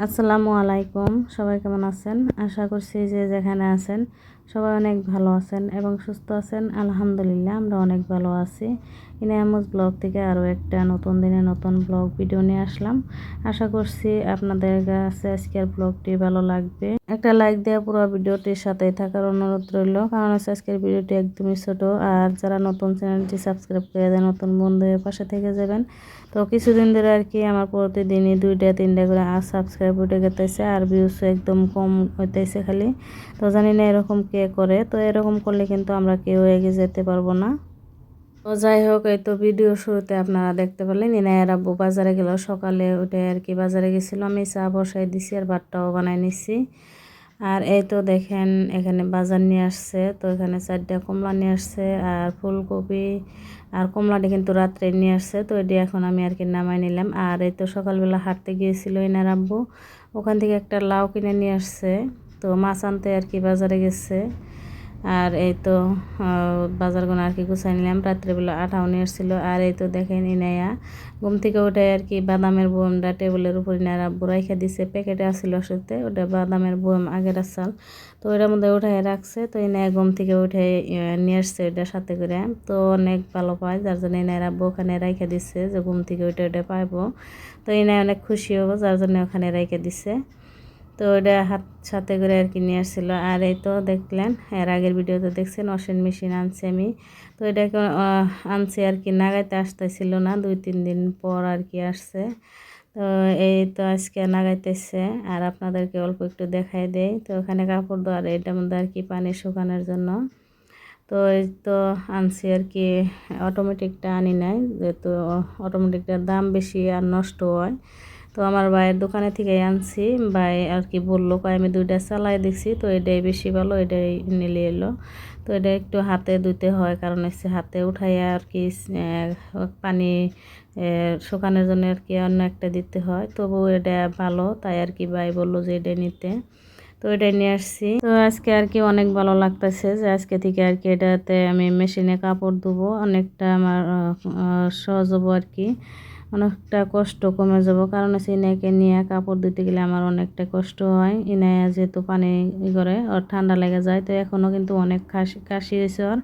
আসসালামু আলাইকুম। সবাই কেমন আছেন? আশা করছি যে যেখানে আছেন সবাই অনেক ভালো আছেন এবং সুস্থ আছেন। আলহামদুলিল্লাহ আমরা অনেক ভালো আছি। ইনায়ামুজ ব্লগ থেকে আরও একটা নতুন দিনে নতুন ব্লগ ভিডিও নিয়ে আসলাম। আশা করছি আপনাদের কাছে আজকের ব্লগটি ভালো লাগবে। একটা লাইক দেওয়া পুরো ভিডিওটির সাথেই থাকার অনুরোধ রইল, কারণ আজকের ভিডিওটি একদমই ছোট। আর যারা নতুন চ্যানেলটি সাবস্ক্রাইব করে দেন, নতুন বন্ধুদের পাশে থেকে যাবেন। তো কিছুদিন ধরে আর কি আমার প্রতিদিনই 2টা-3টা করে সাবস্ক্রাইব উঠে গেতেছে আর ভিউজ একদম কম হইতেছে খালি। তো জানি না এরকম কে করে। তো এরকম করলে কিন্তু আমরা কেউ এগিয়ে যেতে পারবো না। তো যাই হোক, এই তো ভিডিও শুরুতে আপনারা দেখতে পেলেন ইনায়ের আব্বু বাজারে গেল। সকালে উঠে আর কি বাজারে গেছিল। আমি চা বসাই দিছি আর ভাতটাও বানাই নিছি। আর এই তো দেখেন এখানে বাজার নিয়ে আসছে। তো এখানে 4টা কমলা নিয়ে আসছে আর ফুলকপি আর কমলাটি কিন্তু রাত্রে নিয়ে আসছে। তো এটি এখন আমি আর কি নামাই নিলাম। আর এই তো সকালবেলা হাঁটতে গিয়েছিল ইনার আব্বু, ওখান থেকে একটা লাউ কিনে নিয়ে আসছে। তো মাছ আনতে আর কি বাজারে গেছে। আর এই তো বাজারগুলো আর কি গুছাই নিলাম। রাত্রেবেলা আটাও নিয়ে আসছিল। আর এই তো দেখেন ইনায়া ঘুম থেকে উঠে আর কি বাদামের বোমটা টেবিলের উপর ইনার আব্বু রাইখা দিছে। প্যাকেটে আসছিল সাথে, ওটা বাদামের বোম আগের চাল। তো ওটার মধ্যে উঠাই রাখছে। তো ইনায়া ঘুম থেকে উঠে নিয়ে আসছে ওইটা সাথে করে। তো অনেক ভালো পায়, যার জন্য ইনার আব্বু ওখানে রাইখা দিচ্ছে যে ঘুম থেকে উঠে ওটা পাইবো। তো ইনায়া অনেক খুশি হবো, যার জন্য ওখানে রাইখা দিছে। তো ওটা সাথে করে আর কি নিয়ে আসছিল। আর এই তো দেখলেন এর আগের ভিডিওতে দেখছেন ওয়াশিং মেশিন আনছি আমি। তো এটাকে আনছি আর কি নাগাইতে আসতেছিল না, 2-3 দিন পর আর কি আসছে। তো এই তো আজকে নাগাইতেছে। আর আপনাদেরকে অল্প একটু দেখাই দেই। তো ওখানে কাপড় দেওয়া আর এটার মধ্যে আর কি পানি শুকানোর জন্য। তো এই তো আনছি আর কি, অটোমেটিকটা আনি নাই, যেহেতু অটোমেটিকটার দাম বেশি আর নষ্ট হয়। তো আমার ভাইয়ের দোকানে থেকে আনছি। ভাই আর কি বললো, আমি 2টা চালাই দেখছি, তো এটাই বেশি ভালো, এটাই নিলে এলো। তো এটা একটু হাতে ধুতে হয়, কারণ হচ্ছে হাতে উঠাইয়া আর কি পানি শুকানোর জন্য আর কি অন্য একটা দিতে হয়। তবু এটা ভালো, তাই আর কি ভাই বললো যে এটা নিতে। তো এটাই নিয়ে আসছি। তো আজকে আর কি অনেক ভালো লাগতেছে যে আজকে থেকে আর কি এটাতে আমি মেশিনে কাপড় ধুবো। অনেকটা আমার সহজ হবো আর কি, অনেকটা কষ্ট কমে যাব। কারণ হচ্ছে ইনাকে নিয়ে কাপড় ধুতে গেলে আমার অনেকটা কষ্ট হয়। ইনায়া যেহেতু পানি করে ওর ঠান্ডা লেগে যায়। তো এখনও কিন্তু অনেক কাশি হয়েছে ওর,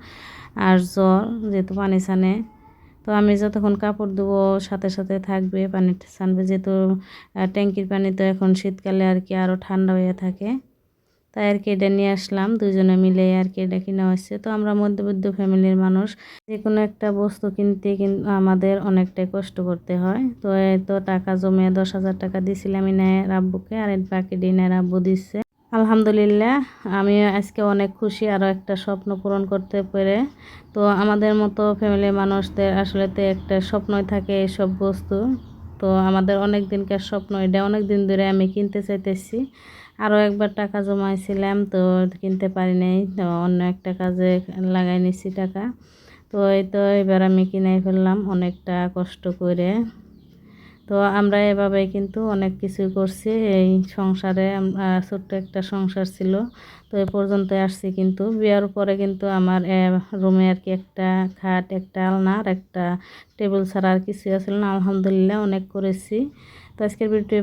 আর জ্বর, যেহেতু পানি ছানে। তো আমি যতক্ষণ কাপড় ধুবো সাথে সাথে থাকবে, পানি ছানবে, যেহেতু ট্যাঙ্কির পানি তো এখন শীতকালে আর কি আরও ঠান্ডা হয়ে থাকে। তাই আর কি এটা নিয়ে আসলাম, দুজনে মিলে আর কি এটা কিনা হয়েছে। তো আমরা মধ্যবিত্ত ফ্যামিলির মানুষ, যে কোনো একটা বস্তু কিনতে কিন্তু আমাদের অনেকটাই কষ্ট করতে হয়। তো এই তো টাকা জমে 10,000 টাকা দিয়েছিলাম ইনায়ের আব্বুকে, আর এর বাকি ইনায়ের আব্বু দিচ্ছে। আলহামদুলিল্লাহ, আমি আজকে অনেক খুশি আরও একটা স্বপ্ন পূরণ করতে পেরে। তো আমাদের মতো ফ্যামিলির মানুষদের আসলে তো একটা স্বপ্নই থাকে এইসব বস্তু। তো আমাদের অনেক দিনকার স্বপ্ন, এটা অনেক দিন ধরে আমি কিনতে চাইতেছি। আরও একবার টাকা জমাইছিলাম, তো কিনতে পারি নাই, তো অন্য একটা কাজে লাগাই নিছি টাকা। তো এই তো এবার আমি কিনাই ফেললাম অনেকটা কষ্ট করে। তো আমরা এভাবে কিন্তু অনেক কিছুই করছি এই সংসারে। ছোট্ট একটা সংসার ছিল, তো এ পর্যন্ত আসছি। কিন্তু বিয়ার পরে কিন্তু আমার রুমে আর কি একটা খাট, একটা আলনা আর একটা টেবিল ছাড়া আর কিছু আসলে না। আলহামদুলিল্লাহ অনেক করেছি। তো আজকের ভিডিও